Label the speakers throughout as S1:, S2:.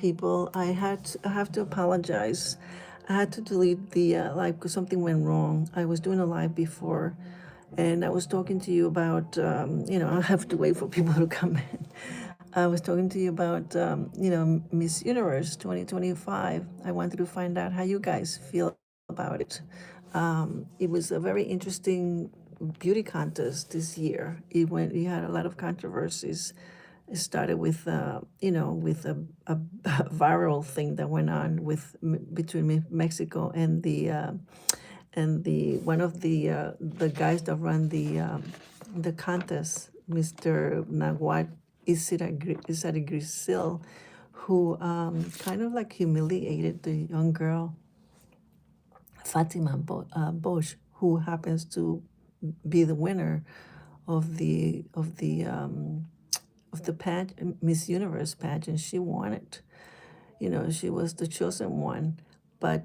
S1: people. I have to apologize. I had to delete the live because something went wrong. I was doing a live before, and I was talking to you about, I have to wait for people to come in. I was talking to you about, Miss Universe 2025. I wanted to find out how you guys feel about it. It was a very interesting beauty contest this year. It had a lot of controversies. It started with, with a viral thing that went on between Mexico and the one of the guys that run the contest, Mr. Nawat Itsagrisil, who kind of like humiliated the young girl Fatima Bosch, who happens to be the winner of the Miss Universe pageant. She won it. She was the chosen one, but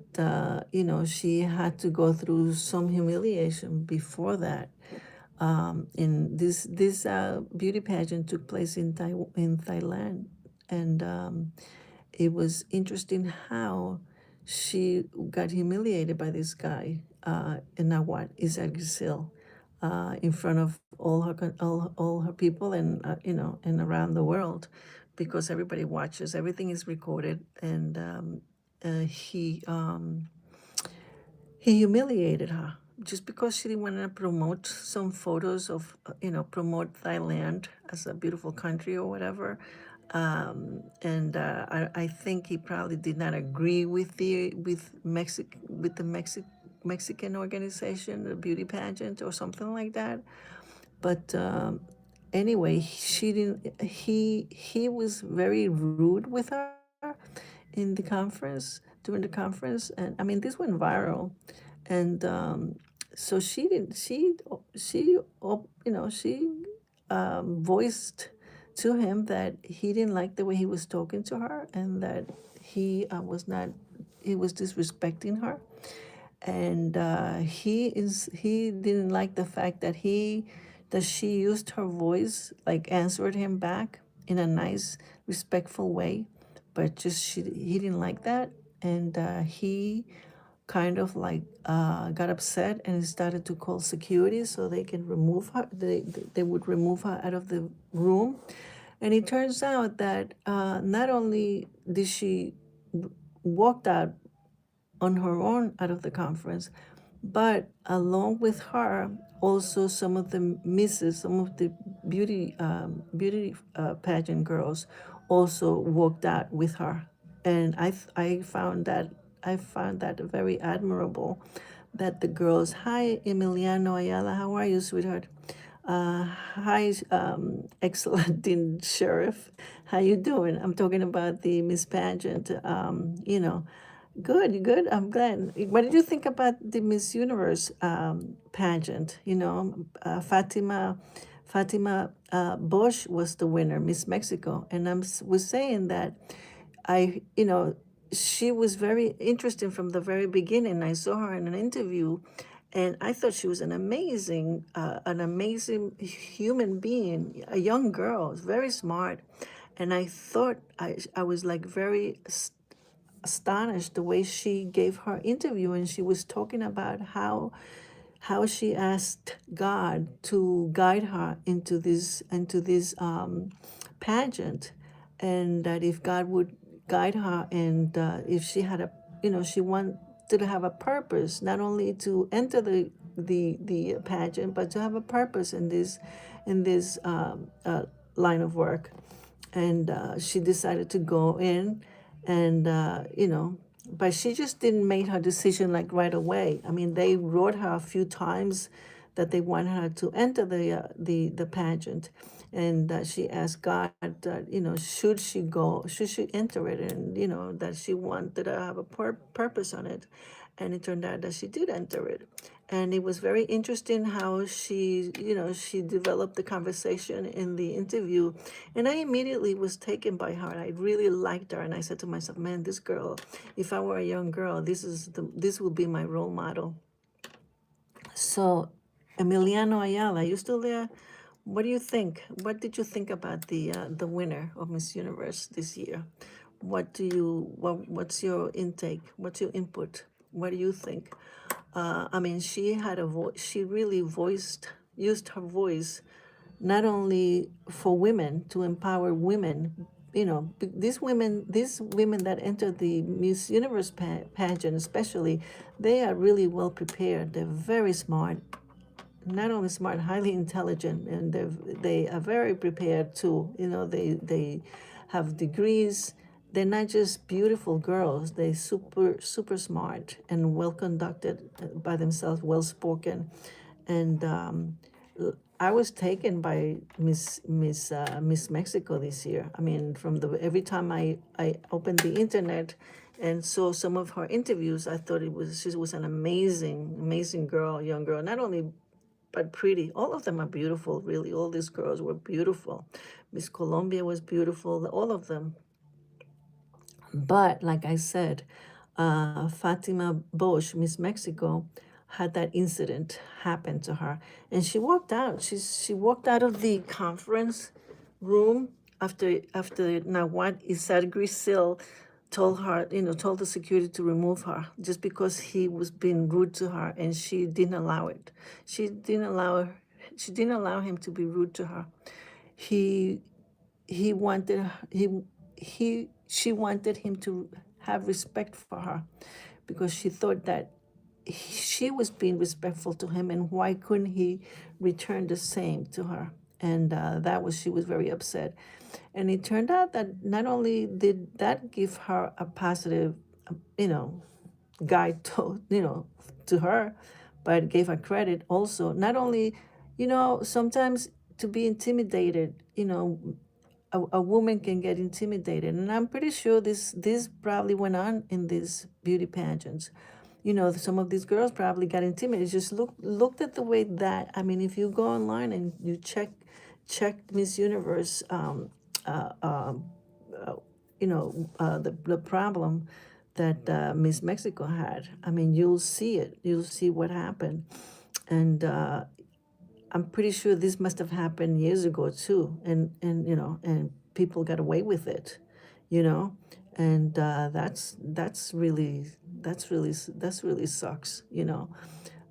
S1: she had to go through some humiliation before that. In this beauty pageant took place in Thailand, and it was interesting how she got humiliated by this guy, Nawat Itsagrisil, in front of all her people and and around the world, because everybody watches. Everything is recorded, and he humiliated her just because she didn't want to promote some photos of, promote Thailand as a beautiful country or whatever. And I think he probably did not agree with the Mexican organization, the beauty pageant or something like that. But anyway, she didn't. He was very rude with her in the conference during the conference, and I mean this went viral, and so she didn't. She voiced to him that he didn't like the way he was talking to her, and that he was not. He was disrespecting her, and he didn't like the fact that she used her voice, like answered him back in a nice respectful way, but he didn't like that, and he kind of like got upset and started to call security so they can remove her. They would remove her out of the room, and it turns out that not only did she walked out on her own out of the conference, but along with her, also some of the misses, some of the beauty pageant girls, also walked out with her, and I found that very admirable. That the girls, hi Emiliano Ayala, how are you, sweetheart? Hi, excellent Dean Sheriff. How you doing? I'm talking about the Miss Pageant. Good, good. I'm glad. What did you think about the Miss Universe pageant? Fatima Bosch was the winner, Miss Mexico, and was saying that she was very interesting from the very beginning. I saw her in an interview, and I thought she was an amazing human being, a young girl, very smart, and I thought I was like very astonished the way she gave her interview, and she was talking about how she asked God to guide her into this pageant, and that if God would guide her, and if she had she wanted to have a purpose, not only to enter the pageant, but to have a purpose in this line of work, and she decided to go in, and but she just didn't make her decision like right away. I mean, they wrote her a few times that they wanted her to enter the pageant, and she asked God that should she go, should she enter it, and that she wanted to have a purpose on it, and it turned out that she did enter it. And it was very interesting how she developed the conversation in the interview, and I immediately was taken by her. I really liked her, and I said to myself, man, this girl, if I were a young girl, this would be my role model. So, Emiliano Ayala, you still there? What do you think? What did you think about the winner of Miss Universe this year? what's your intake? What's your input? What do you think? I mean, she had a voice. She really used her voice, not only for women to empower women. These women that enter the Miss Universe pageant, especially, they are really well prepared. They're very smart, not only smart, highly intelligent, and they are very prepared too. They have degrees. They're not just beautiful girls. They super smart and well conducted by themselves, well spoken, and I was taken by Miss Mexico this year. I mean, from the every time I opened the internet and saw some of her interviews, I thought she was an amazing girl, young girl. Not only but pretty. All of them are beautiful, really. All these girls were beautiful. Miss Colombia was beautiful, all of them. But like I said, Fatima Bosch, Miss Mexico, had that incident happen to her, and she walked out. She walked out of the conference room after Nawat Itsagrisil told the security to remove her just because he was being rude to her, and she didn't allow it. She didn't allow she didn't allow him to be rude to her. He he wanted he she wanted him to have respect for her because she thought that she was being respectful to him, and why couldn't he return the same to her? And she was very upset. And it turned out that not only did that give her a positive, you know guide to her, but gave her credit also. Not only, sometimes to be intimidated, a woman can get intimidated, and I'm pretty sure this probably went on in these beauty pageants. Some of these girls probably got intimidated. Just looked at the way that, I mean, if you go online and you check Miss Universe, the problem that Miss Mexico had. I mean, you'll see it. You'll see what happened, and I'm pretty sure this must have happened years ago too, and people got away with it, you know, and that's really sucks,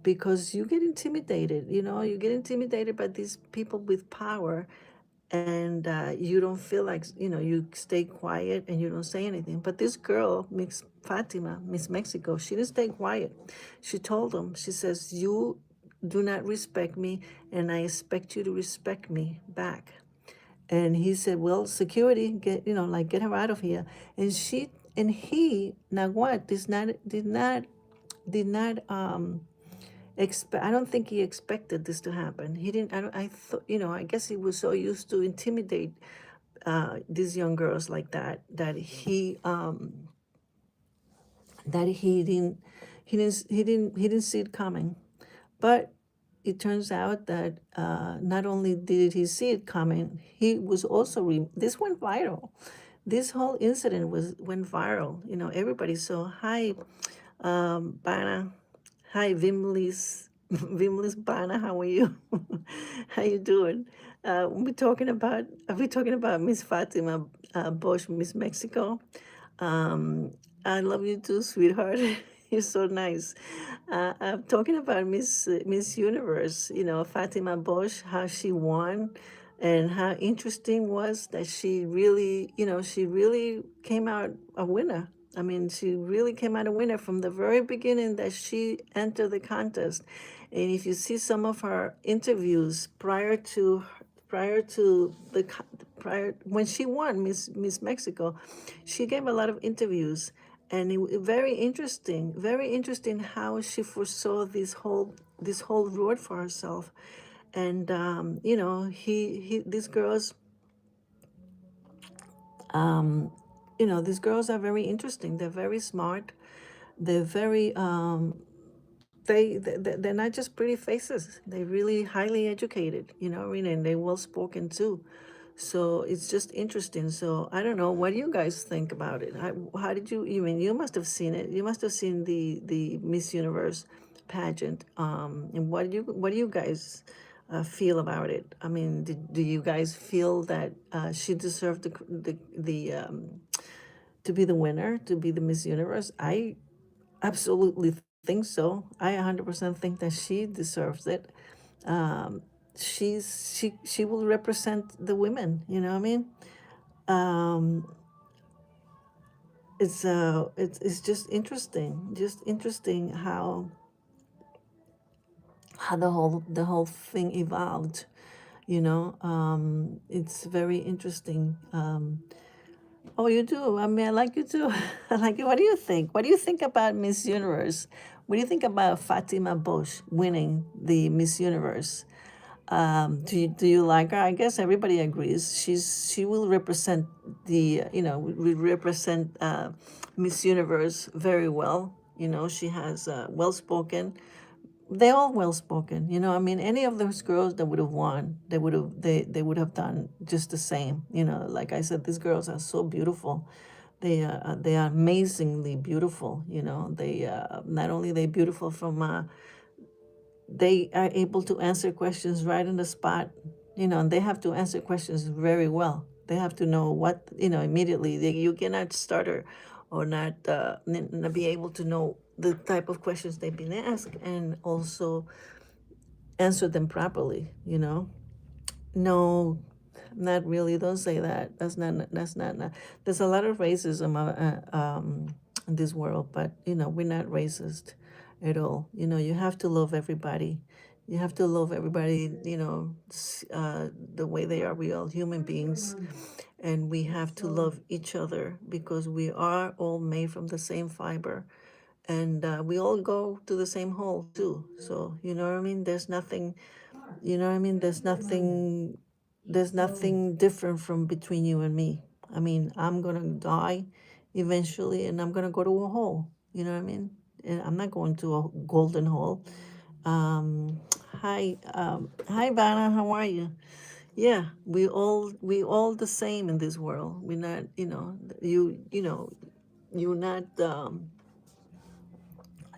S1: because you get intimidated, you get intimidated by these people with power, and you don't feel like, you stay quiet and you don't say anything. But this girl, Miss Mexico, she didn't stay quiet. She told him, she says, you do not respect me, and I expect you to respect me back. And he said, well, security, get her out of here. And he, Naguat, did not I don't think he expected this to happen. He didn't. I don't. I thought. I guess he was so used to intimidate these young girls like that he didn't see it coming. But it turns out that not only did he see it coming, he was also this went viral. This whole incident went viral. Everybody saw. Hi, Bana. Hi, Vimlis. Vimlis Bana, how are you? How you doing? Are we talking about Miss Fatima Bosch, Miss Mexico? I love you too, sweetheart. You're so nice. I'm talking about Miss Universe. Fatima Bosch, how she won, and how interesting was that she really came out a winner. I mean, she really came out a winner from the very beginning that she entered the contest. And if you see some of her interviews prior to prior when she won Miss Mexico, she gave a lot of interviews, and very interesting how she foresaw this whole road for herself. And these girls, these girls are very interesting. They're very smart. They're very they're not just pretty faces. They're really highly educated, what I mean, and they're well spoken too. So it's just interesting. So I don't know. What do you guys think about it? How did you mean, you must have seen it. You must have seen the Miss Universe pageant. And what do you guys feel about it? I mean, do you guys feel that she deserved to be the winner, to be the Miss Universe. I absolutely think so. I 100% think that she deserves it. Um, she will represent the women. You know what I mean? Um, it's just interesting how the whole thing evolved. It's very interesting. Oh, you do? I mean, I like you too. I like it. What do you think? What do you think about Miss Universe? What do you think about Fatima Bosch winning the Miss Universe? Do you like her? I guess everybody agrees. She will represent we represent Miss Universe very well. She has well spoken. They all well spoken. I mean, any of those girls that would have won, they would have done just the same. Like I said, these girls are so beautiful. They are amazingly beautiful. They not only they beautiful from they are able to answer questions right on the spot, and they have to answer questions very well. They have to know what, immediately. You cannot stutter or not be able to know the type of questions they've been asked and also answer them properly. No, not really. Don't say that. That's not. There's a lot of racism in this world, but we're not racist at all. You have to love everybody. You have to love everybody. The way they are. We all human beings, and we have to love each other because we are all made from the same fiber, and we all go to the same hole too. So you know what I mean. There's nothing. You know what I mean? There's nothing different from between you and me. I mean, I'm gonna die eventually and I'm gonna go to a hole. You know what I mean? And I'm not going to a golden hole. Um hi Vanna, how are you? Yeah, we all the same in this world. We're not, you're not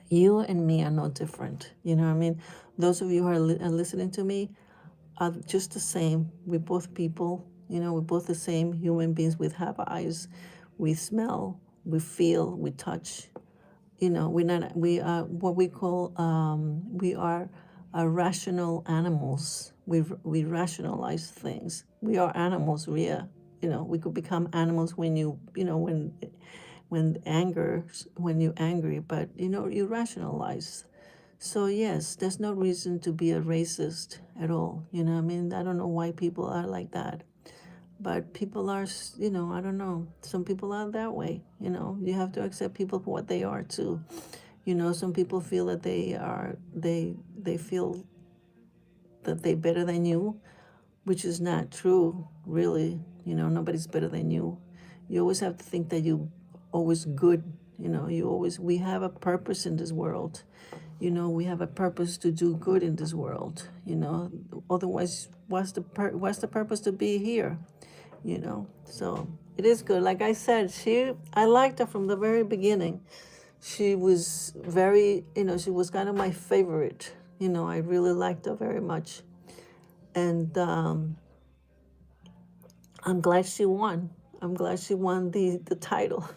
S1: you and me are no different. You know what I mean? Those of you who are listening to me, are just the same. We're both people, we're both the same human beings. We have eyes, we smell, we feel, we touch. We are what we call, we are rational animals. We rationalize things. We are animals. We could become animals when when you're angry, but you rationalize. So yes, there's no reason to be a racist at all. I mean, I don't know why people are like that, but people are, I don't know. Some people are that way. You have to accept people for what they are too. Some people feel that they feel that they're better than you, which is not true, really. Nobody's better than you. You always have to think that you always good. We have a purpose in this world. We have a purpose to do good in this world. Otherwise, what's the purpose to be here? So it is good. Like I said, I liked her from the very beginning. She was she was kind of my favorite. I really liked her very much, and I'm glad she won. I'm glad she won the title.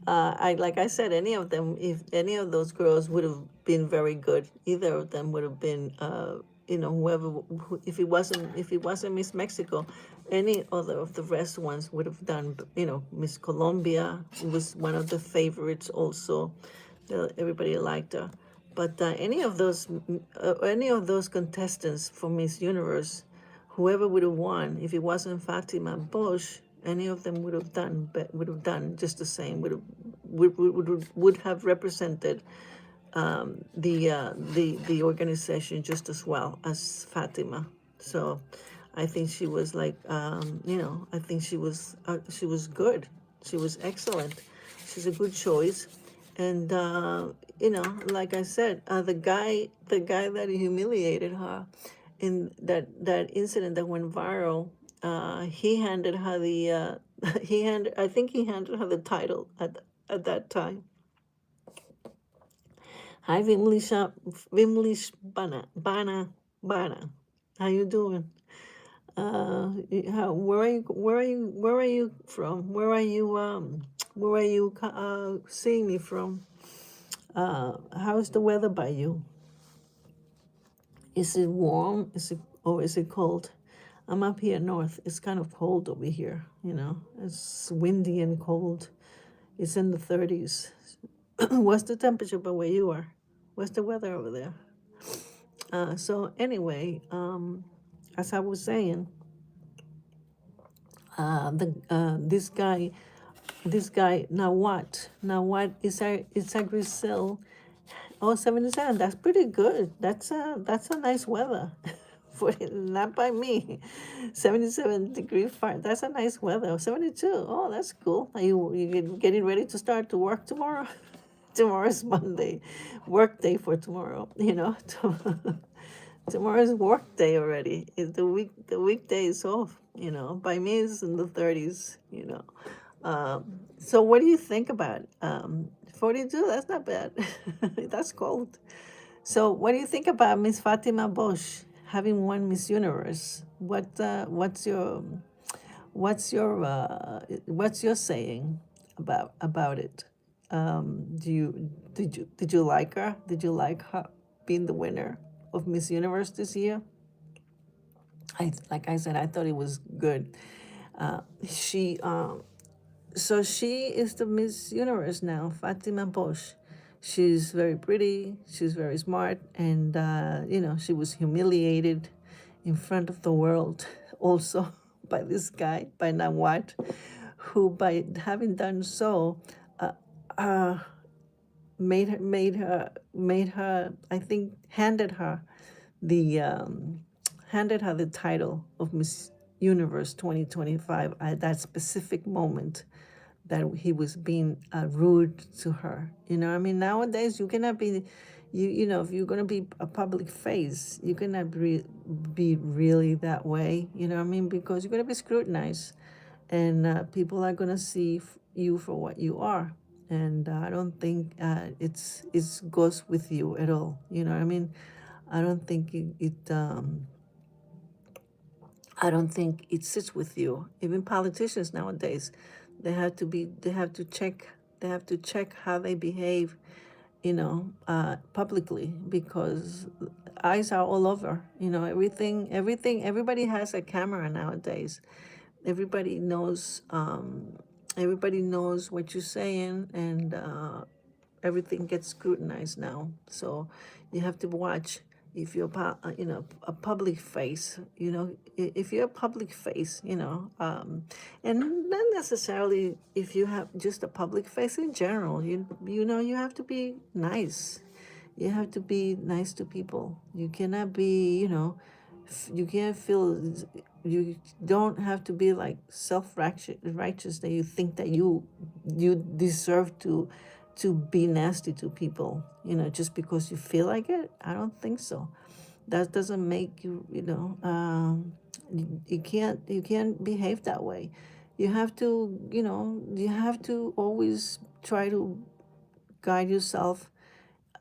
S1: Like I said, any of them, if any of those girls would have been very good, either of them would have been, whoever, if it wasn't Miss Mexico, any other of the rest ones would have done. Miss Colombia was one of the favorites also. Everybody liked her, but any of those contestants for Miss Universe, whoever would have won, if it wasn't Fatima Bosch, any of them would have done just the same. Would have represented the organization just as well as Fatima. So, I think she was like, I think she was good. She was excellent. She's a good choice, and like I said, the guy that humiliated her in that incident that went viral, he handed her the I think he handed her the title at that time. Hi, Vimlish Bana. How you doing? Where are you from? Where are you Where are you seeing me from? How's the weather by you? Is it warm? Is it cold? I'm up here north. It's kind of cold over here, you know. It's windy and cold. It's in the 30s. What's the temperature by where you are? What's the weather over there? So anyway, as I was saying, the this guy Nawat Itsagrisil. Oh, 77. That's pretty good. That's a nice weather. For not by me. 77-degree Fahrenheit. That's a nice weather. 72. Oh, that's cool. Are you getting ready to start to work tomorrow? Tomorrow's Monday. Work day for tomorrow, you know. Tomorrow's work day already. The weekday is off, you know. By me it's in the 30s, you know. So what do you think about 42? That's not bad. That's cold. So what do you think about Miss Fatima Bosch having won Miss Universe? What's your saying about it? Did you like her? Did you like her being the winner of Miss Universe this year? Like I said, I thought it was good. She So she is the Miss Universe now, Fatima Bosch. She's very pretty, she's very smart, and you know, she was humiliated in front of the world also by this guy, by Nawat, who by having done so made her I think the handed her the title of Miss Universe 2025 at that specific moment that he was being rude to her. You know, I mean, nowadays you cannot be, you know, if you're gonna be a public face, you cannot be really that way. You know what I mean? Because you're gonna be scrutinized, and people are gonna see you for what you are. And I don't think it's goes with you at all. You know what I mean? I don't think I don't think it sits with you. Even politicians nowadays, they have to check how they behave, you know, publicly, because eyes are all over. You know, everybody has a camera nowadays. Everybody knows, everybody knows what you're saying, and everything gets scrutinized now. So you have to watch if you're you know, a public face, you know, if you're a public face, you know, and not necessarily if you have just a public face in general, you know, you have to be nice. You have to be nice to people. You cannot be, you know, you can't feel, you don't have to be like self-righteous that you think that you deserve to be nasty to people, you know, just because you feel like it. I don't think so. That doesn't make you, you know, you can't behave that way. You have to, you know, you have to always try to guide yourself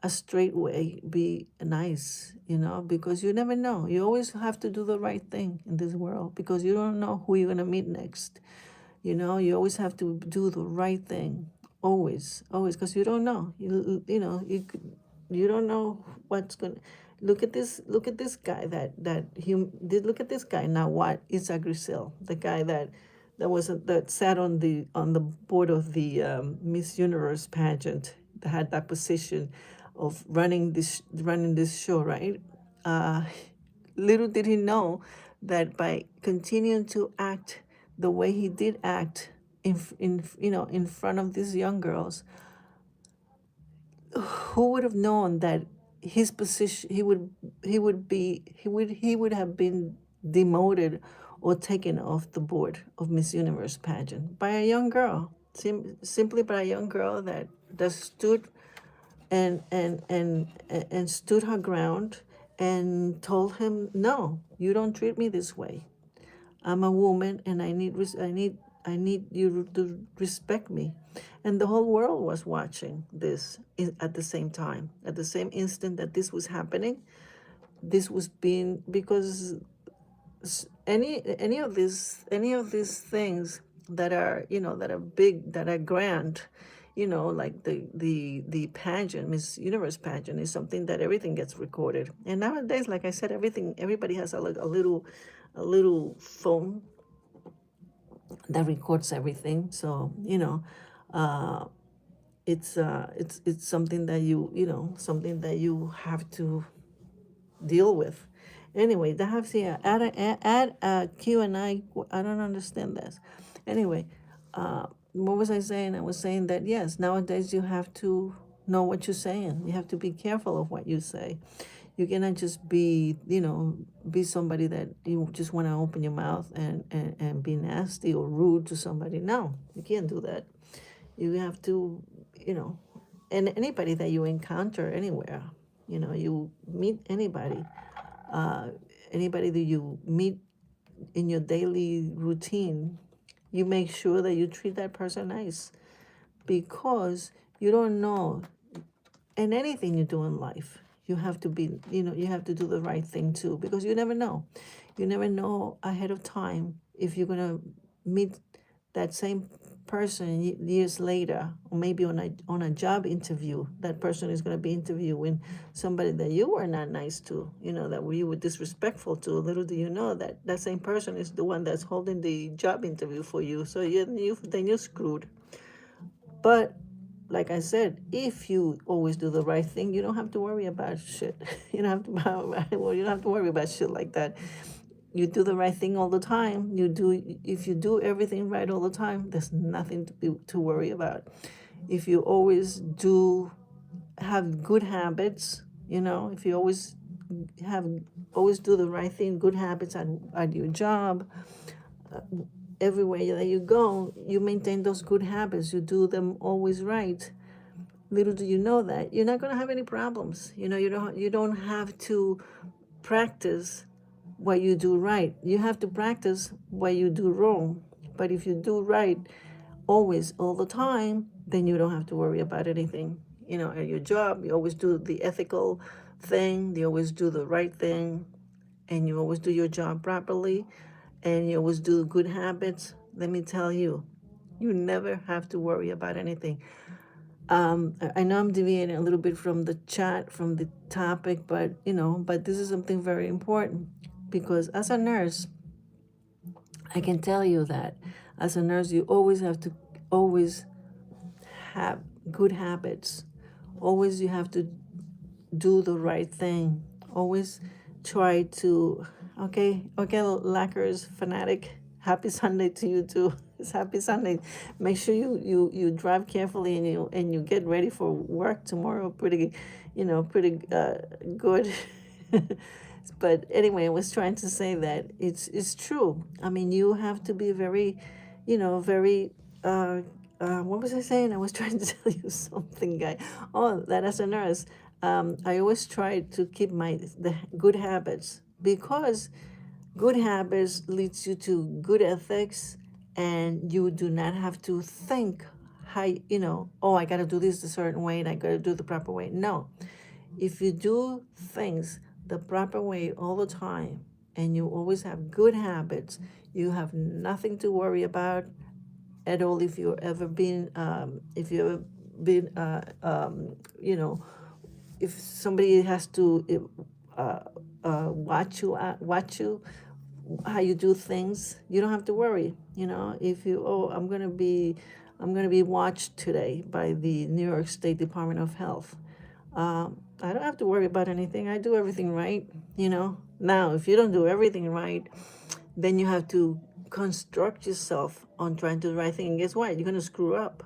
S1: a straight way, be nice, you know, because you never know. You always have to do the right thing in this world, because you don't know who you're going to meet next. You know, you always have to do the right thing. Always, because you don't know. You know, you don't know what's going to. Look at this guy look at this guy Nawat Itsagrisil, the guy that sat on the board of the Miss Universe pageant, that had that position of running this show, right? Uh, Little did he know that by continuing to act the way he did act in you know, in front of these young girls, who would have known that his position, he would have been demoted or taken off the board of Miss Universe pageant by a young girl, simply by a young girl that stood and stood her ground and told him, no, you don't treat me this way. I'm a woman, and I need you to respect me. And the whole world was watching this at the same time, at the same instant that this was happening. This was being, because any of these things that are, that are big, that are grand, like the pageant, Miss Universe pageant, is something that everything gets recorded. And nowadays, like I said, everybody has a little phone that records everything. So, uh, it's something that something that you have to deal with. Anyway, that has here add a Q and I don't understand this. Anyway, what was I saying? I was saying that yes, nowadays you have to know what you're saying. You have to be careful of what you say. You cannot just be somebody that you just want to open your mouth and be nasty or rude to somebody. No, you can't do that. You have to, you know, and anybody that you encounter anywhere, you meet uh, anybody that you meet in your daily routine, you make sure that you treat that person nice, because you don't know. And anything you do in life, you have to be, you have to do the right thing too, because you never know. You never know ahead of time if you're going to meet that same person years later, or maybe on a job interview. That person is going to be interviewing somebody that you were not nice to, that you were disrespectful to. Little do you know that that same person is the one that's holding the job interview for you. So then you're screwed. But like I said, if you always do the right thing, you don't have to worry about shit. You don't have to well, you don't have to worry about shit like that. You do the right thing all the time. If you do everything right all the time, there's nothing to worry about. If you always do have good habits, if you have always do the right thing, good habits at your job, everywhere that you go, you maintain those good habits. You do them always right. Little do you know that you're not going to have any problems. You don't have to practice what you do right. You have to practice what you do wrong. But if you do right always, all the time, then you don't have to worry about anything. At your job, you always do the ethical thing, you always do the right thing, and you always do your job properly, and you always do good habits. Let me tell you, you never have to worry about anything. I know I'm deviating a little bit from the chat, from the topic, but this is something very important, because as a nurse, I can tell you that as a nurse, you always have to always have good habits. Always you have to do the right thing. Always try to, okay, Lackers fanatic. Happy Sunday to you too. It's happy Sunday. Make sure you drive carefully, and you get ready for work tomorrow. Pretty good. But anyway, I was trying to say that it's true. I mean, you have to be very, very. What was I saying? I was trying to tell you something, guy. Oh, that as a nurse, I always try to keep the good habits, because good habits leads you to good ethics, and you do not have to think how, oh, I got to do this a certain way and I got to do it the proper way. No, if you do things the proper way all the time, and you always have good habits, you have nothing to worry about at all. If you ever been, if somebody has to watch you how you do things, you don't have to worry. If you, oh, I'm gonna be watched today by the New York State Department of Health. I don't have to worry about anything. I do everything right. Now, if you don't do everything right, then you have to construct yourself on trying to do the right thing. And guess what? You're gonna screw up.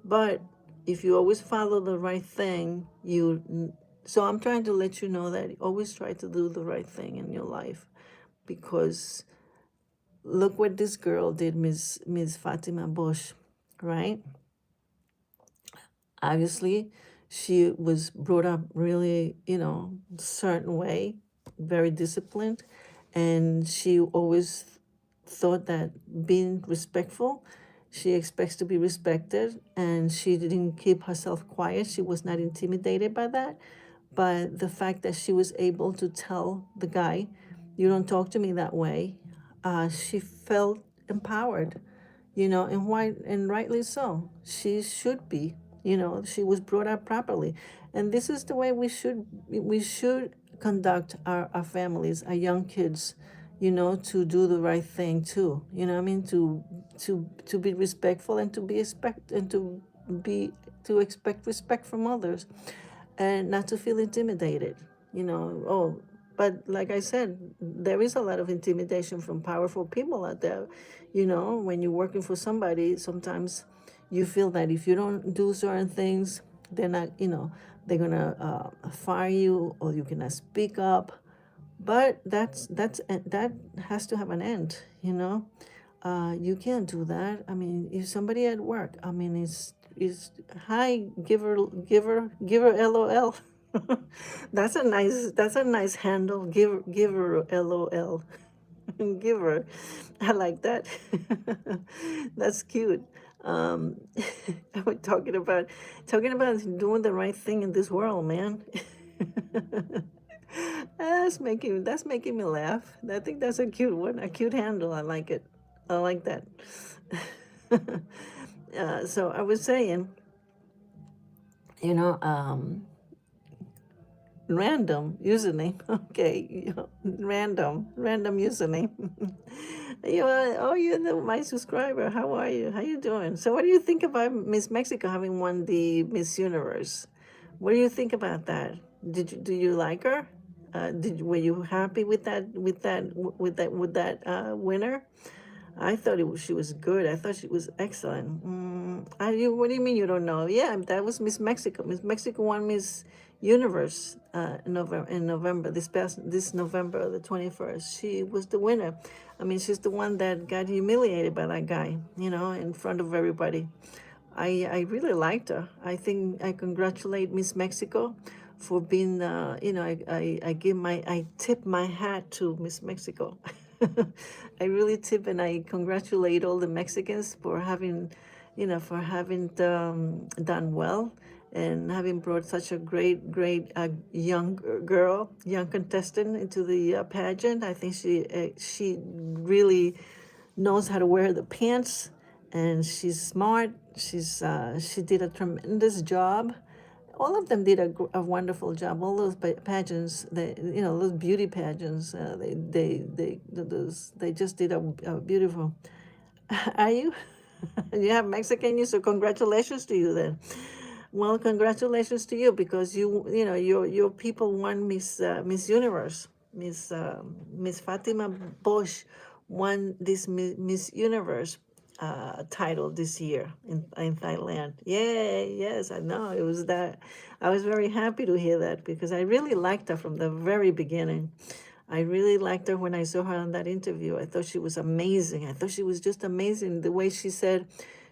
S1: But if you always follow the right thing, so I'm trying to let you know that always try to do the right thing in your life, because look what this girl did, Miss Fatima Bosch, right? Obviously, she was brought up really, certain way, very disciplined, and she always thought that being respectful, she expects to be respected, and she didn't keep herself quiet. She was not intimidated by that. But the fact that she was able to tell the guy, "You don't talk to me that way," she felt empowered. and why, and rightly so. She should be, she was brought up properly. And this is the way we should conduct our families, our young kids, to do the right thing too. You know what I mean? To be respectful, and be to expect respect from others, and not to feel intimidated. Oh, but like I said, there is a lot of intimidation from powerful people out there. When you're working for somebody, sometimes you feel that if you don't do certain things, they're not, they're gonna fire you, or you cannot speak up. But that has to have an end. You can't do that. I mean, if somebody at work, I mean, is hi, give her LOL. That's a nice handle. Give her LOL. Give her. I like that. That's cute. Um, we're talking about doing the right thing in this world, man. That's making me laugh. I think that's a cute one, a cute handle. I like it. I like that. So I was saying, you know, random username. Okay, random username. You're my subscriber. How are you? How you doing? So, what do you think about Miss Mexico having won the Miss Universe? What do you think about that? Do you like her? Were you happy with that winner? I thought she was good. I thought she was excellent. What do you mean you don't know? Yeah, that was Miss Mexico. Miss Mexico won Miss Universe in November. This November the 21st. She was the winner. I mean, she's the one that got humiliated by that guy, in front of everybody. I really liked her. I congratulate Miss Mexico for being, I tip my hat to Miss Mexico. I really tip, and I congratulate all the Mexicans for having done well, and having brought such a great young girl, young contestant into the pageant. I think she really knows how to wear the pants, and she's smart. She did a tremendous job. All of them did a wonderful job. All those pageants, those beauty pageants, they just did a beautiful. Are you? You have Mexican you, so congratulations to you then. Well, congratulations to you, because your people won Miss Universe. Miss Fatima Bosch won this Miss Universe title this year in Thailand. Yay! Yes, I know it was that. I was very happy to hear that, because I really liked her from the very beginning. I really liked her when I saw her on that interview. I thought she was amazing. I thought she was just amazing. The way she said,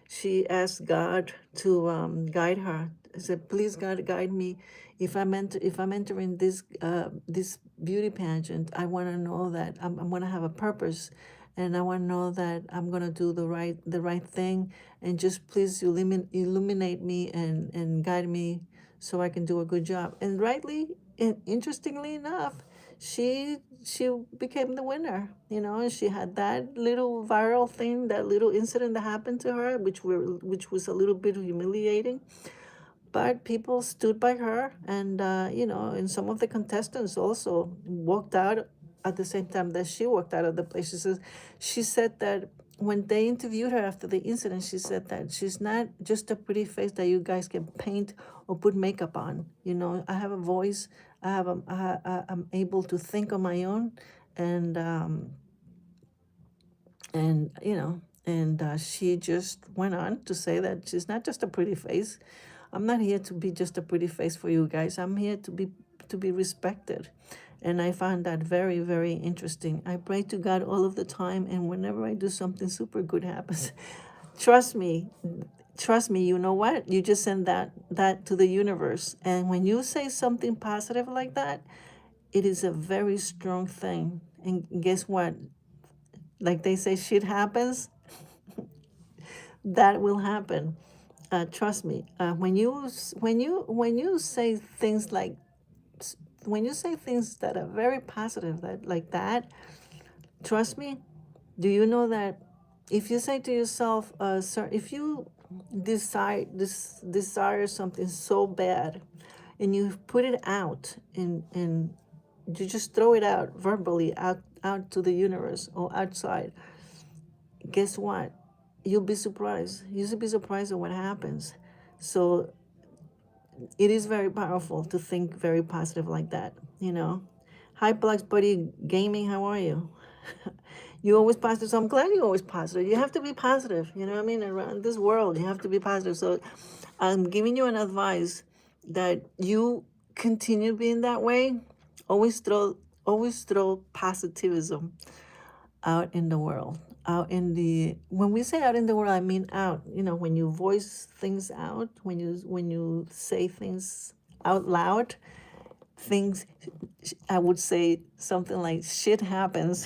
S1: she asked God to guide her. I said, "Please, God, guide me. If I'm entering this beauty pageant, I want to know that I'm going to have a purpose, and I want to know that I'm going to do the right thing. And just please illuminate me and guide me, so I can do a good job." And rightly and interestingly enough, she became the winner, and she had that little viral thing, that little incident that happened to her, which was a little bit humiliating. But people stood by her, and some of the contestants also walked out at the same time that she walked out of the place. She said that when they interviewed her after the incident, she said that she's not just a pretty face that you guys can paint or put makeup on. I have a voice. I'm able to think on my own, and she just went on to say that she's not just a pretty face. I'm not here to be just a pretty face for you guys. I'm here to be respected. And I found that very, very interesting. I pray to God all of the time, and whenever I do something super good happens, trust me, you know what? You just send that to the universe. And when you say something positive like that, it is a very strong thing. And guess what? Like they say, shit happens, that will happen. Trust me. When you say things like, when you say things that are very positive, that like that, trust me. Do you know that? if you say to yourself, sir, if you desire something so bad, and you put it out, and you just throw it out verbally out to the universe or outside, guess what? You'll be surprised. You'll be surprised at what happens. So it is very powerful to think very positive like that, you know. Hi, Plex Buddy Gaming, how are you? You always positive, so I'm glad you're always positive. You have to be positive, you know what I mean? Around this world, you have to be positive. So I'm giving you an advice that you continue being that way. Always throw, always throw positivism out in the world, out in the, when we say out in the world, I mean out, you know, when you voice things out, when you say things out loud, things, I would say something like shit happens.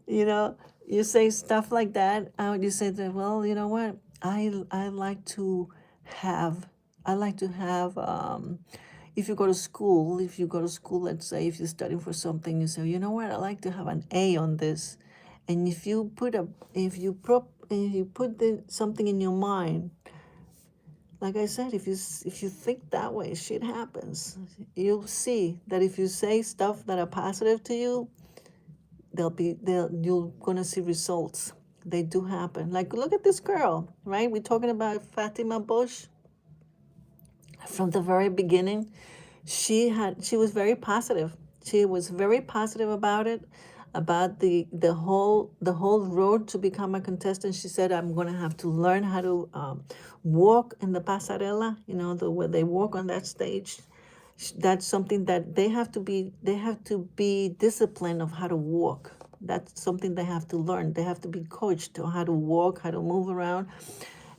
S1: You know, you say stuff like that out, you say that, well, you know what, I like to have, I like to have, if you go to school, let's say, if you're studying for something, you say, you know what, I like to have an A on this. And if you put a, if you put something in your mind, like I said, if you think that way, shit happens. You'll see that if you say stuff that are positive to you, you're gonna see results. They do happen. Like, look at this girl, right? We're talking about Fatima Bosch. From the very beginning, she was very positive. She was very positive about it, about the whole road to become a contestant. She said, I'm gonna have to learn how to walk in the pasarela, you know, the where they walk on that stage. That's something that they have to be disciplined of how to walk. That's something they have to learn. They have to be coached on how to walk, how to move around.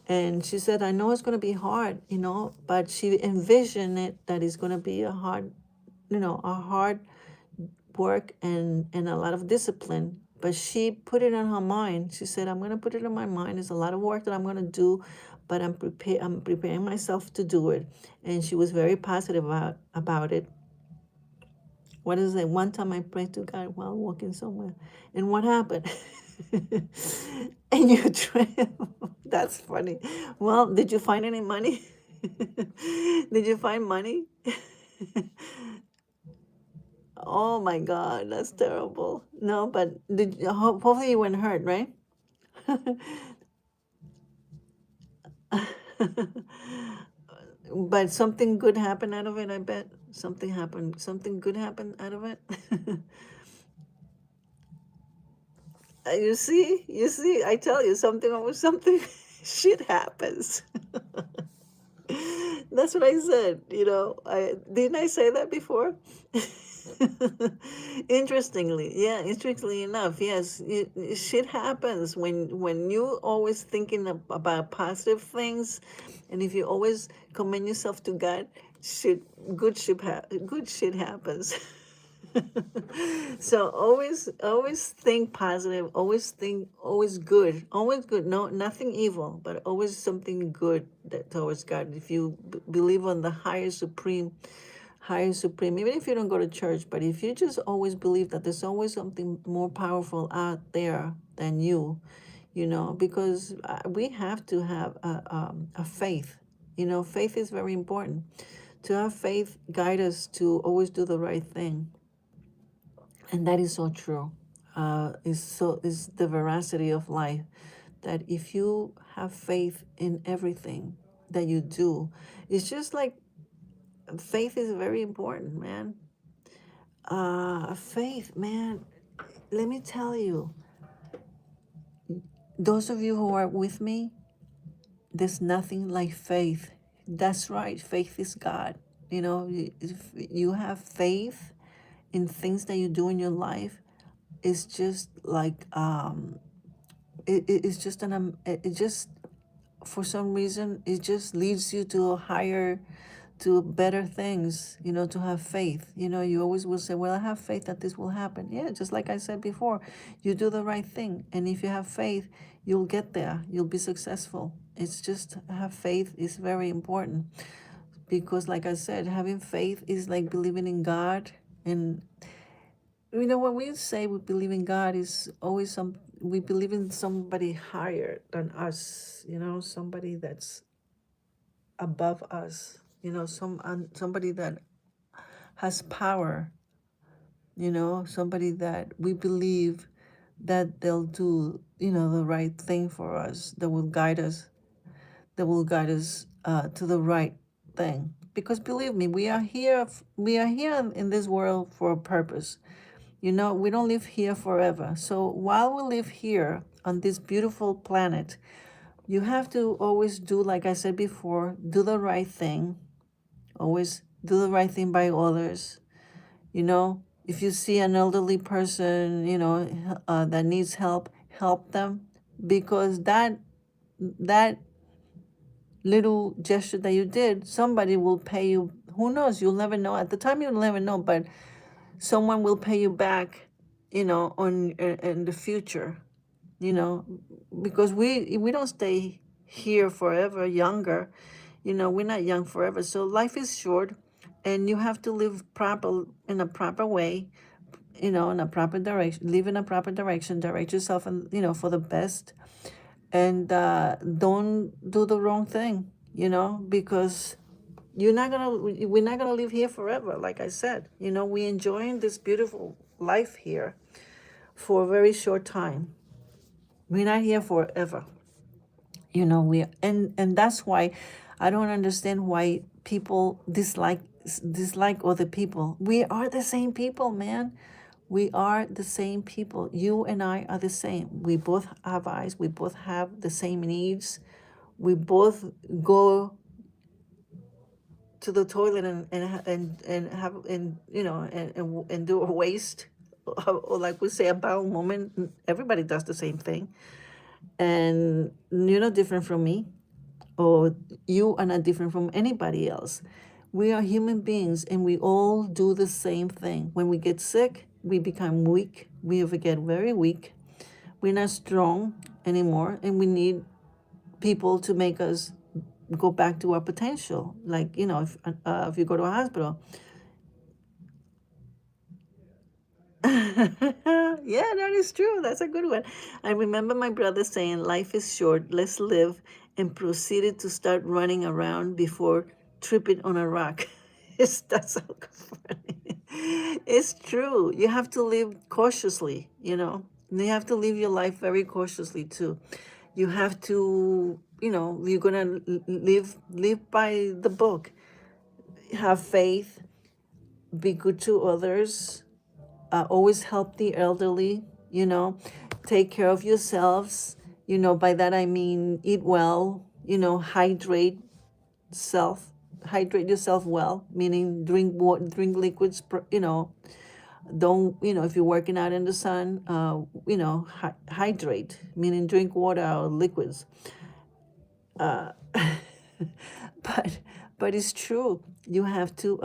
S1: And she said, I know it's going to be hard, you know, but she envisioned it that it's going to be a hard, you know, a hard work and a lot of discipline. But she put it on her mind. She said, I'm going to put it on my mind. It's a lot of work that I'm going to do, but I'm preparing myself to do it. And she was very positive about it. What is it? One time I prayed to God while walking somewhere. And what happened? And you trip. That's funny. Well, did you find any money? Did you find money? Oh my God, that's terrible. No, but hopefully you weren't hurt, right? But something good happened out of it, I bet. Something happened. Something good happened out of it. You see, I tell you, something always something shit happens. That's what I said, you know. I didn't I say that before? Interestingly enough, yes, shit happens when you always thinking about positive things, and if you always commend yourself to God, shit, good shit happens. So always think positive, always good, no, nothing evil, but always something good that towards God. If you believe on the higher supreme, even if you don't go to church, but if you just always believe that there's always something more powerful out there than you know, because we have to have a faith. You know, faith is very important. To have faith guide us to always do the right thing, and that is so true. Is the veracity of life, that if you have faith in everything that you do, it's just like faith is very important, man. Faith, man. Let me tell you, those of you who are with me, there's nothing like faith. That's right. Faith is God. You know, if you have faith in things that you do in your life, it's just like it's just it just, for some reason, it just leads you to a higher, to better things, you know, to have faith. You know, you always will say, well, I have faith that this will happen. Yeah, just like I said before, you do the right thing, and if you have faith, you'll get there, you'll be successful. It's just, have faith is very important, because like I said, having faith is like believing in God. And you know, when we say we believe in God, is always we believe in somebody higher than us, somebody that's above us, somebody that has power, somebody that we believe that they'll do, the right thing for us, that will guide us to the right thing. Because believe me, we are here in this world for a purpose. We don't live here forever. So while we live here on this beautiful planet, you have to always do, like I said before, do the right thing. Always do the right thing by others. If you see an elderly person, that needs help them, because that little gesture that you did, somebody will pay you. Who knows? You'll never know. At the time, you'll never know, but someone will pay you back, on in the future, you know, because we don't stay here forever younger. We're not young forever. So life is short, and you have to live in a proper way, in a proper direction, live in a proper direction, direct yourself, and for the best, and don't do the wrong thing, because we're not gonna live here forever. Like I said, we enjoying this beautiful life here for a very short time. We're not here forever. And that's why I don't understand why people dislike other people. We are the same people, man. We are the same people. You and I are the same. We both have eyes. We both have the same needs. We both go to the toilet and have and do a waste, or like we say, a bowel movement. Everybody does the same thing, and you're not different from me, or you are not different from anybody else. We are human beings, and we all do the same thing. When we get sick, we become weak. We ever get very weak. We're not strong anymore, and we need people to make us go back to our potential. Like, if you go to a hospital. Yeah, that is true. That's a good one. I remember my brother saying, "Life is short, let's live," and proceeded to start running around before tripping on a rock. That's so funny. It's true. You have to live cautiously, And you have to live your life very cautiously too. You have to, you're gonna live by the book. Have faith, be good to others, always help the elderly, take care of yourselves. By that I mean eat well, self, hydrate yourself well, meaning drink water, drink liquids, don't, if you're working out in the sun, hydrate, meaning drink water or liquids. But it's true. You have to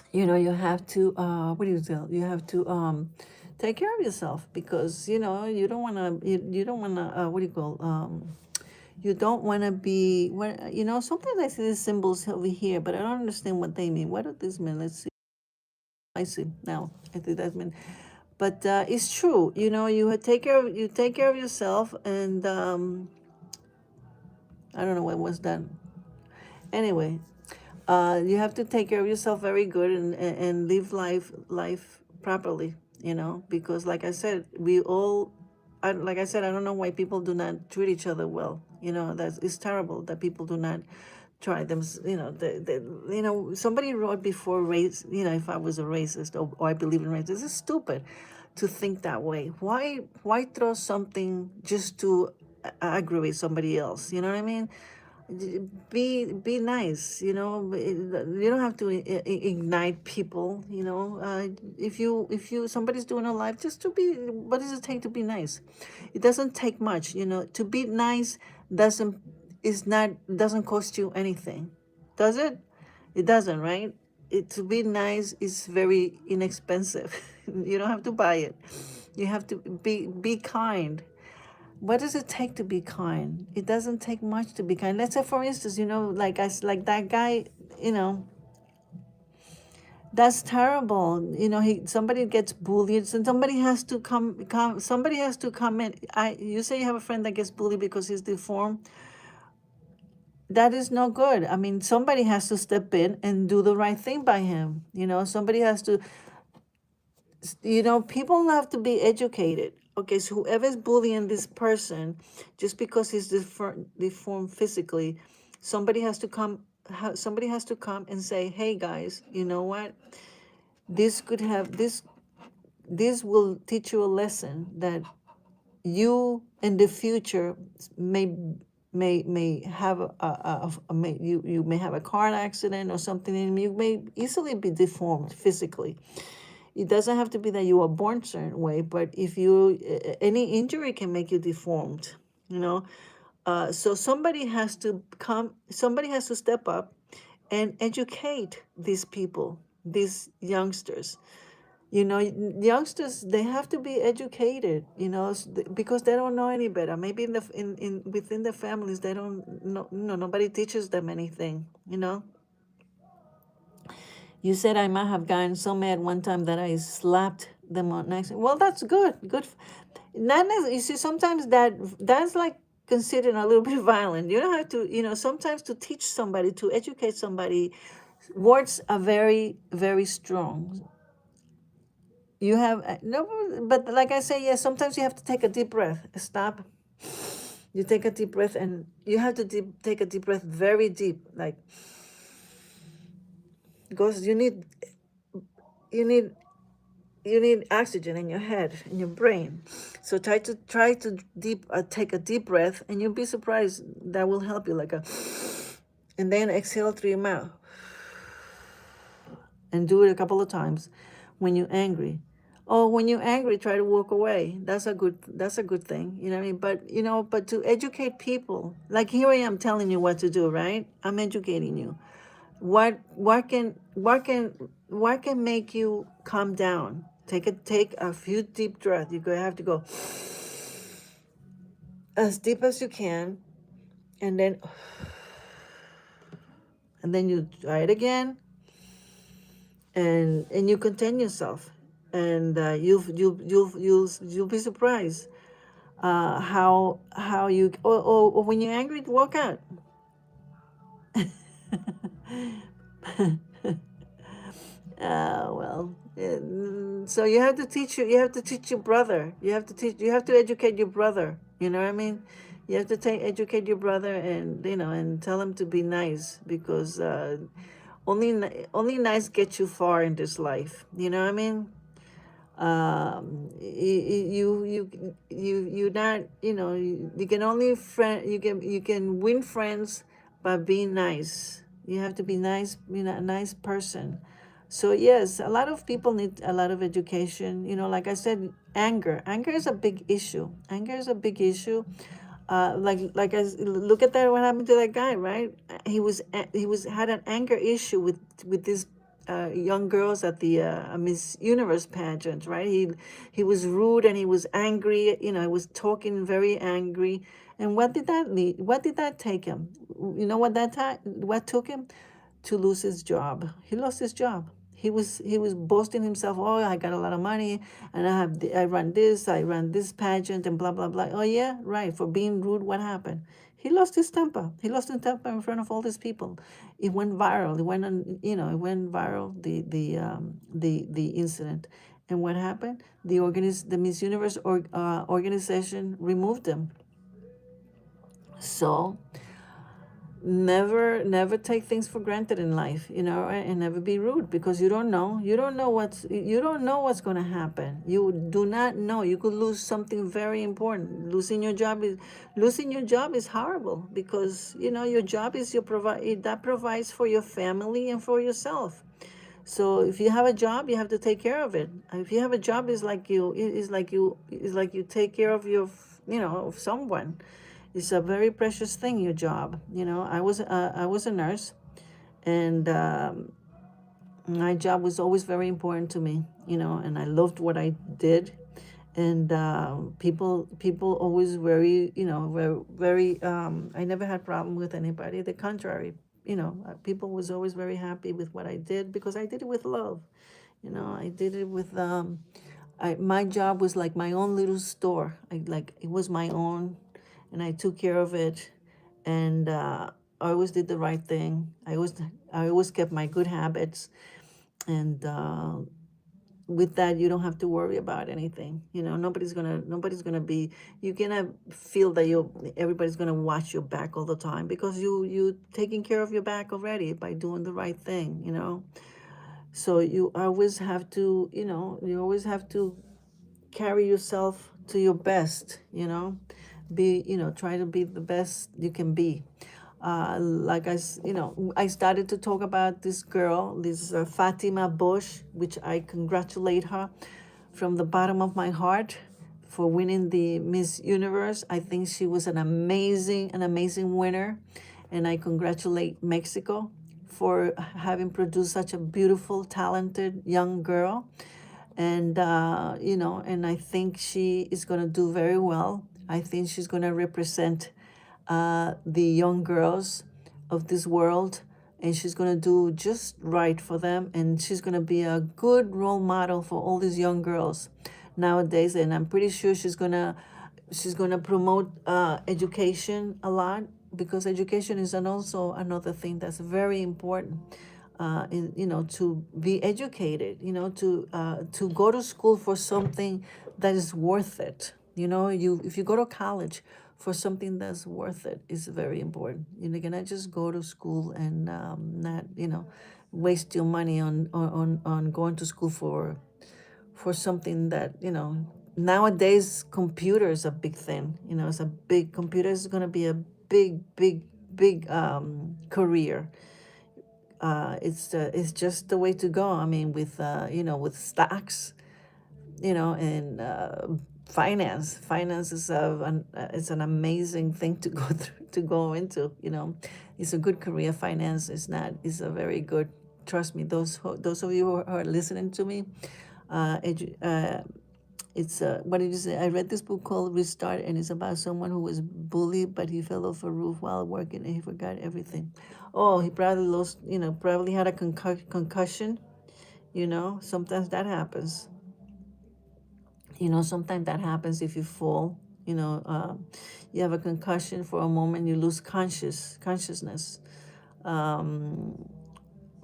S1: what do you tell? You have to take care of yourself, because you don't want to you don't want to what do you call you don't want to be when sometimes I see these symbols over here, but I don't understand what they mean. What do these mean? Let's see. I see now. I think that means, but it's true. You take care of yourself, and I don't know what was that. Anyway, you have to take care of yourself very good, and live life properly, because like I said, like I said, I don't know why people do not treat each other well. It's terrible that people do not try them. Somebody wrote before, race, if I was a racist, or I believe in racism. It's stupid to think that way. Why throw something just to aggravate somebody else? You know what I mean? Be nice. You don't have to ignite people. If somebody's doing a life, just to be, what does it take to be nice? It doesn't take much. To be nice doesn't cost you anything, does it? It doesn't, right? To be nice is very inexpensive. You don't have to buy it. You have to be kind. What does it take to be kind? It doesn't take much to be kind. Let's say, for instance, like that guy, That's terrible. Somebody gets bullied, and somebody has to come in. You say you have a friend that gets bullied because he's deformed. That is no good. I mean, somebody has to step in and do the right thing by him. Somebody has to, people have to be educated. Okay, so whoever's bullying this person, just because he's deformed physically, somebody has to come. Somebody has to come and say, "Hey, guys, you know what? This could have this. This will teach you a lesson that you in the future may have you may have a car accident or something, and you may easily be deformed physically. It doesn't have to be that you are born a certain way, but if you any injury can make you deformed, you know. So somebody has to step up and educate these people, these youngsters. Youngsters, they have to be educated, because they don't know any better. Maybe in within the families, they don't know. Nobody teaches them anything. You said I might have gotten so mad one time that I slapped them on next. Well, that's good. Good. Not you see, sometimes that's like considered a little bit violent. You don't have to. Sometimes to teach somebody, to educate somebody, words are very, very strong. You have no, but like I say, yes. Sometimes you have to take a deep breath. Stop. You take a deep breath, and you have to take a deep breath, very deep, like because you need you need oxygen in your head, in your brain. So try to take a deep breath, and you'll be surprised that will help you. And then exhale through your mouth, and do it a couple of times. When you're angry, or when you're angry, try to walk away. That's a good thing. You know what I mean? But to educate people, like here I am telling you what to do, right? I'm educating you. What can make you calm down? Take a few deep breaths. You're gonna have to go as deep as you can, and then you try it again, and you contain yourself, and you'll be surprised how you, or when you're angry, walk out. Well, so you have to teach your brother. You have to educate your brother. You know what I mean? You have to educate your brother, and tell him to be nice, because only nice gets you far in this life. You know what I mean? You not, you can only you can win friends by being nice. You have to be nice, a nice person. So yes, a lot of people need a lot of education. Like I said, anger is a big issue. Anger is a big issue. Like look at that, what happened to that guy, right? He was had an anger issue with these young girls at the Miss Universe pageant, right? He was rude, and he was angry. He was talking very angry. And what did that lead? What did that take him? What took him? To lose his job. He lost his job. He was boasting himself. Oh, I got a lot of money, and I run this pageant, and blah blah blah. Oh yeah, right. For being rude, what happened? He lost his temper. He lost his temper in front of all these people. It went viral. It went on. It went viral. The incident, and what happened? The Miss Universe organization removed him. So never take things for granted in life, and never be rude, because you don't know what's going to happen. You do not know. You could lose something very important. Losing your job is horrible, because your job is that provides for your family and for yourself. So if you have a job, you have to take care of it. If you have a job, it's like you take care of of someone. It's a very precious thing, your job. I was a nurse, and my job was always very important to me. And I loved what I did, and people always very, very, very. I never had problem with anybody. The contrary, people was always very happy with what I did because I did it with love. I did it with my job was like my own little store. It was my own, and I took care of it, and I always did the right thing. I always kept my good habits, and with that you don't have to worry about anything. Nobody's gonna be, you're gonna feel that everybody's gonna watch your back all the time because you taking care of your back already by doing the right thing. So you always have to carry yourself to your best. Try to be the best you can be. I started to talk about this girl, this Fatima Bosch, which I congratulate her from the bottom of my heart for winning the Miss Universe. I think she was an amazing winner, and I congratulate Mexico for having produced such a beautiful, talented young girl. And I think she is going to do very well. I think she's going to represent the young girls of this world, and she's going to do just right for them, and she's going to be a good role model for all these young girls nowadays. And I'm pretty sure she's going to promote education a lot, because education is also another thing that's very important. To be educated, to go to school for something that is worth it. If you go to college for something that's worth it, is very important. You cannot just go to school and not, waste your money on going to school for something that, nowadays computer is a big thing. It's a big computer is going to be a big, big, big career. It's just the way to go. I mean, with stocks, and finance is an amazing thing to go through, to go into. It's a good career. Finance is a very good. Trust me, those of you who are listening to me, it's what did you say? I read this book called Restart, and it's about someone who was bullied, but he fell off a roof while working, and he forgot everything. Oh, he probably lost. Probably had a concussion. Sometimes that happens. Sometimes that happens if you fall. You have a concussion for a moment, you lose consciousness.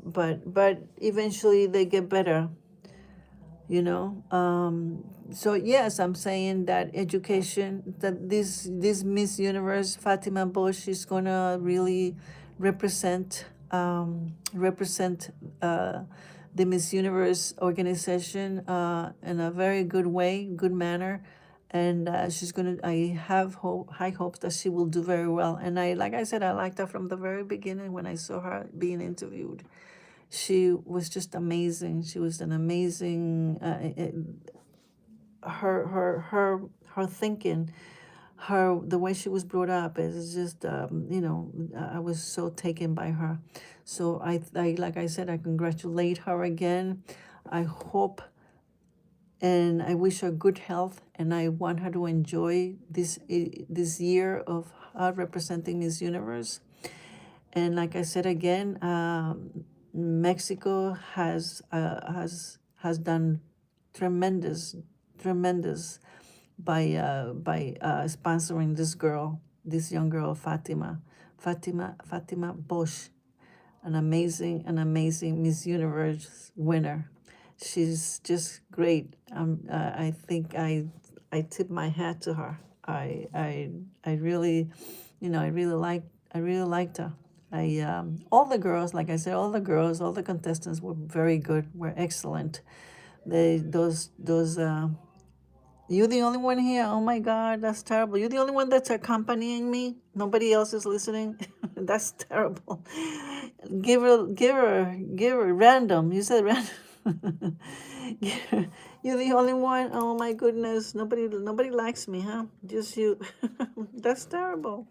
S1: But eventually they get better. So yes, I'm saying that education, that this Miss Universe Fatima Bosch is gonna really represent the Miss Universe organization in a very good way, good manner. And I have high hopes that she will do very well. And like I said, I liked her from the very beginning when I saw her being interviewed. She was just amazing. She was an amazing. Her thinking, the way she was brought up is just I was so taken by her. So I like I said, I congratulate her again. I hope and I wish her good health, and I want her to enjoy this year of her representing Miss Universe. And like I said again, Mexico has done tremendous, tremendous by sponsoring this young girl, Fatima Bosch, an amazing Miss Universe winner. She's just great. I think I tip my hat to her. I really, I really liked her. All the girls, like I said, all the contestants were very good, were excellent. Those you the only one here. Oh my God, that's terrible. You the only one that's accompanying me. Nobody else is listening. That's terrible. Give her random. You said random. You're the only one. Oh my goodness. Nobody likes me, huh? Just you. That's terrible.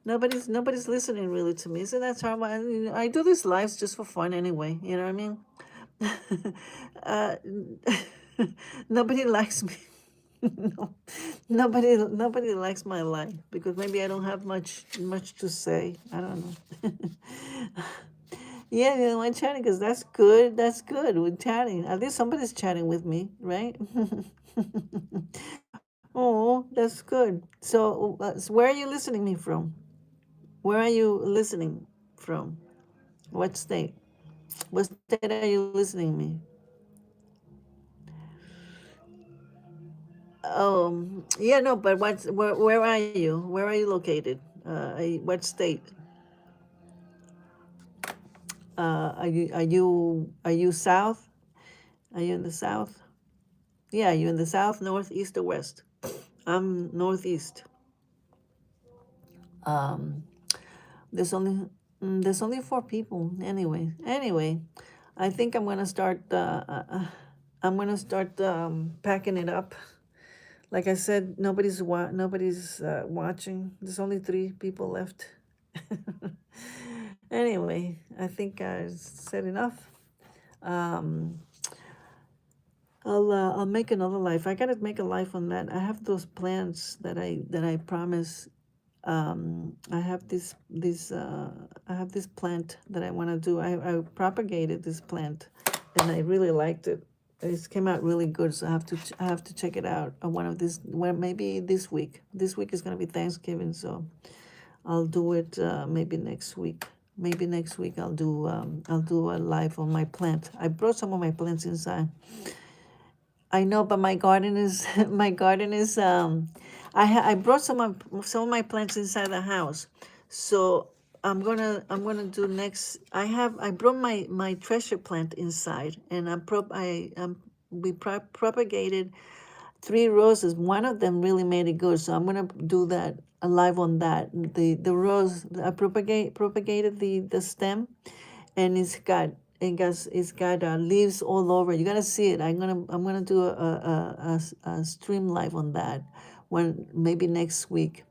S1: Nobody's listening really to me. Isn't that terrible? I do these lives just for fun anyway. You know what I mean? uh, Nobody likes me. No, nobody likes my life because maybe I don't have much to say. I don't know. Yeah, you know, I'm chatting because that's good. That's good. We're chatting. At least somebody's chatting with me, right? Oh, that's good. So where are you listening me from? Where are you listening from? What state? What state are you listening me? Yeah, no, but where are you? Where are you located? What state? Are you south? Are you in the south? Yeah, you in the south, north, east, or west? I'm northeast. Um, there's only there's only four people anyway. Anyway, I think I'm gonna start packing it up. Like I said, nobody's watching. There's only three people left. Anyway, I think I said enough. Um, I'll make another life. I gotta make a life on that. I have those plans that I promise. I have this plant that I want to do. I propagated this plant, and I really liked it. It came out really good, so I have to check it out. One of this, well, maybe this week. This week is gonna be Thanksgiving, so I'll do it maybe next week. Maybe next week I'll do a live on my plant. I brought some of my plants inside. I know, but my garden is my garden is I brought some of my plants inside the house. So I'm gonna do next. I brought my treasure plant inside, and we propagated three roses. One of them really made it good, so I'm gonna do that live on that. The rose I propagated the stem, and it's got leaves all over. You gotta see it. I'm gonna do a stream live on that when maybe next week,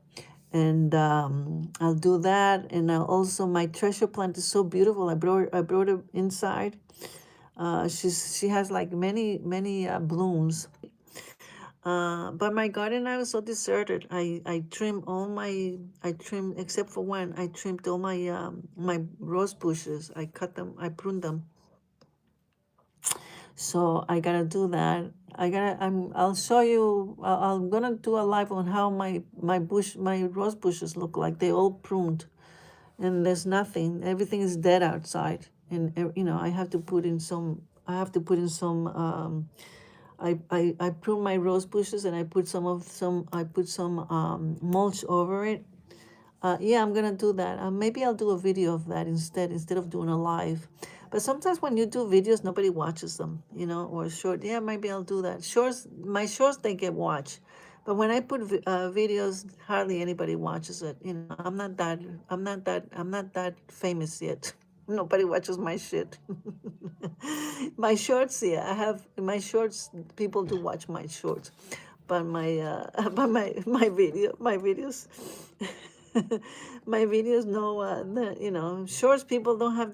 S1: and I'll do that. And also my treasure plant is so beautiful. I brought it inside. She has like many blooms. But my garden now is so deserted. I trim except for one. I trimmed all my rose bushes. I cut them. I pruned them. So I gotta do that. I'll show you. I'm gonna do a live on how my rose bushes look like. They all pruned, and there's nothing. Everything is dead outside, and I have to put in some. I have to put in some. I prune my rose bushes, and I put some mulch over it. Yeah, I'm gonna do that. Maybe I'll do a video of that instead of doing a live. But sometimes when you do videos, nobody watches them, or short. Yeah, maybe I'll do that. My shorts they get watched, but when I put videos, hardly anybody watches it. I'm not that famous yet. Nobody watches my shit. My shorts, yeah, I have my shorts. People do watch my shorts, but but my videos. My videos no shorts people don't have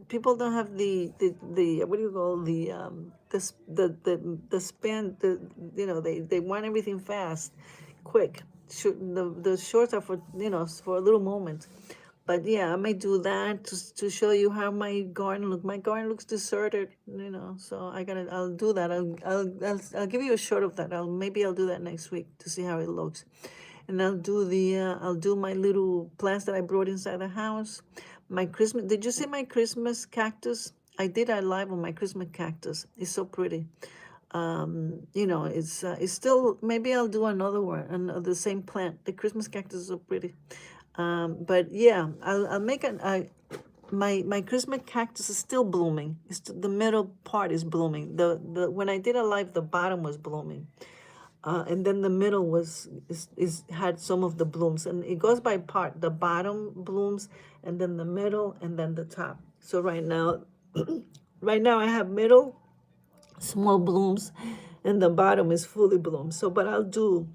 S1: people don't have the what do you call the span they want everything fast, quick. The shorts are for a little moment. But yeah, I may do that to show you how my garden look. My garden looks deserted, so I'll do that. I'll give you a shot of that. Maybe I'll do that next week to see how it looks. And I'll do my little plants that I brought inside the house. My Christmas, did you see my Christmas cactus? I did a live on my Christmas cactus. It's so pretty. It's still, maybe I'll do another one and the same plant. The Christmas cactus is so pretty. But yeah, I'll make my Christmas cactus is still blooming. The middle part is blooming. The when I did a live, the bottom was blooming. And then the middle had some of the blooms, and it goes by part. The bottom blooms, and then the middle, and then the top. So right now I have middle, small blooms, and the bottom is fully bloomed. So, but I'll do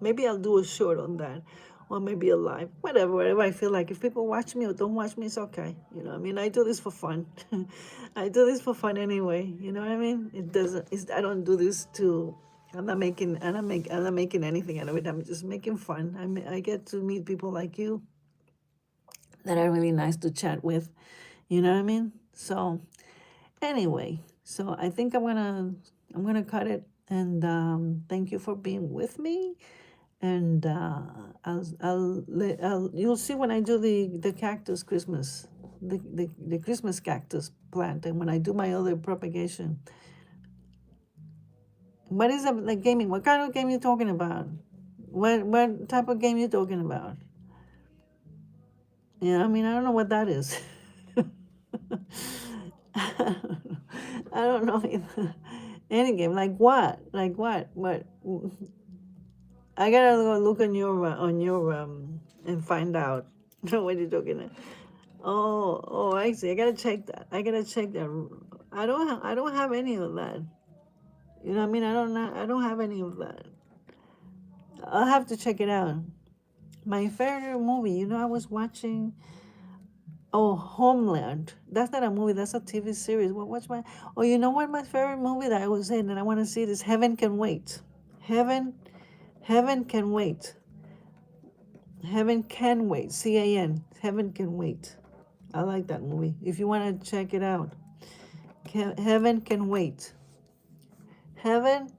S1: maybe I'll do a short on that. or maybe a live, whatever I feel like. If people watch me or don't watch me, it's okay. I mean, I do this for fun. I do this for fun anyway. You know what I mean? It doesn't. I don't do this to. I'm not making anything out of it. I'm just making fun. I get to meet people like you that are really nice to chat with. You know what I mean? So anyway, so I think I'm gonna cut it, and thank you for being with me. And you'll see when I do the cactus Christmas, the Christmas cactus plant, and when I do my other propagation. What is it like gaming? What kind of game you talking about? What type of game you talking about? Yeah, I mean, I don't know what that is. I don't know either. Any game, like what? Like what? What? I gotta go look on your and find out what you're talking about. Oh, I see. I gotta check that. I gotta check that. I don't have any of that. You know what I mean? I don't have any of that. I'll have to check it out. My favorite movie, I was watching. Oh, Homeland. That's not a movie. That's a TV series. What's my? Oh, you know what? My favorite movie that I was in and I want to see it is Heaven Can Wait. Heaven, Heaven Can Wait. Heaven Can Wait. CAN. Heaven Can Wait. I like that movie. If you want to check it out, Heaven Can Wait. Heaven,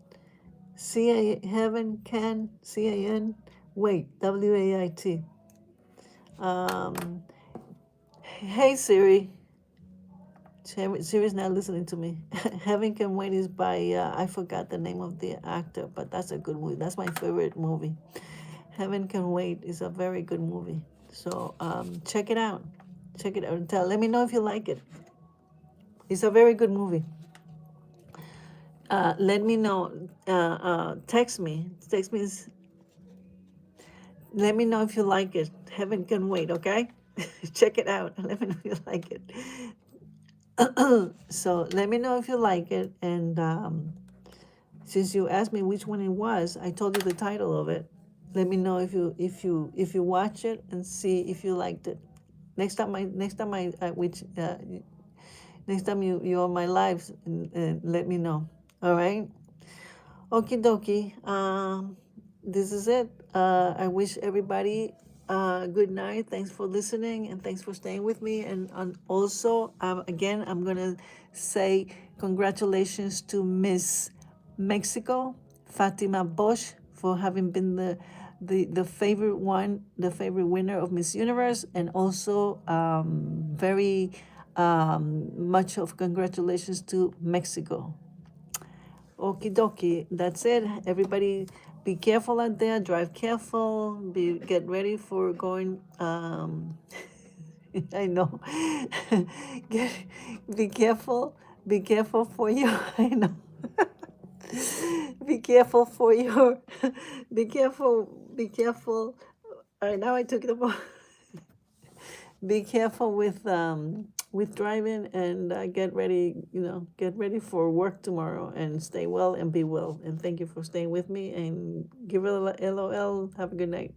S1: Heaven Can, CAN, Wait, WAIT. Um, hey Siri. Siri's not listening to me. Heaven Can Wait is by, I forgot the name of the actor, but that's a good movie. That's my favorite movie. Heaven Can Wait is a very good movie. So check it out. Check it out and let me know if you like it. It's a very good movie. Let me know. Text me. Let me know if you like it. Heaven Can Wait, okay? Check it out. Let me know if you like it. So let me know if you like it. And since you asked me which one it was, I told you the title of it. Let me know if you watch it and see if you liked it. Next time you're on my lives, and let me know. All right. Okie dokie. This is it. I wish everybody good night. Thanks for listening and thanks for staying with me. And also, again, I'm going to say congratulations to Miss Mexico, Fatima Bosch, for having been the favorite winner of Miss Universe, and also very much of congratulations to Mexico. Okie dokie. That's it. Everybody be careful out there. Drive careful. Get ready for going. I know. Get, be careful. Be careful for your. I know. Be careful for your. Be careful. Be careful. All right, now I took it apart. Be careful with driving, and get ready. Get ready for work tomorrow, and stay well and be well. And thank you for staying with me. And give it a LOL. Have a good night.